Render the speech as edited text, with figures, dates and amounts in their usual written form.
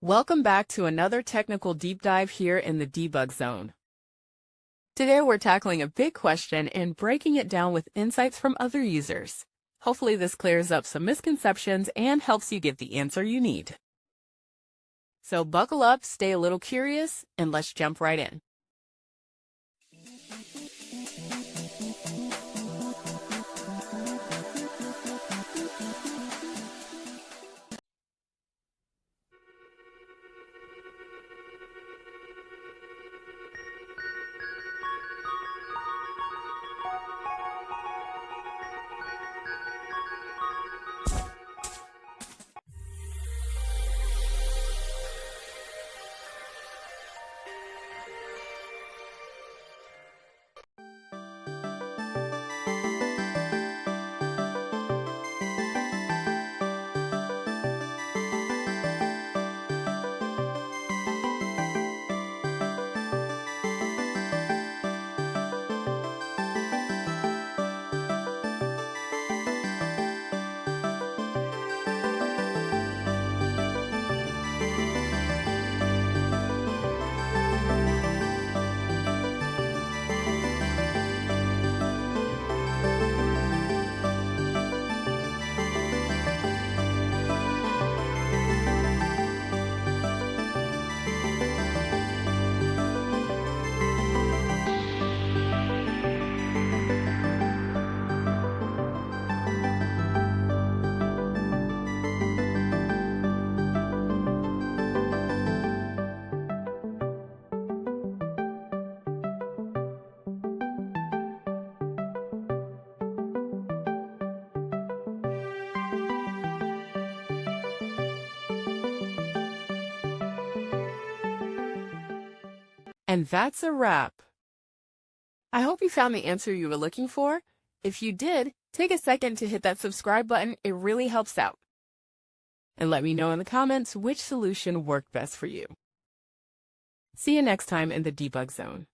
Welcome back to another technical deep dive here in the debug zone. Today we're tackling a big question and breaking it down with insights from other users. Hopefully this clears up some misconceptions and helps you get the answer you need. So buckle up, stay a little curious, and let's jump right in. And that's a wrap. I hope you found the answer you were looking for. If you did, take a second to hit that subscribe button. It really helps out. And let me know in the comments which solution worked best for you. See you next time in the debug zone.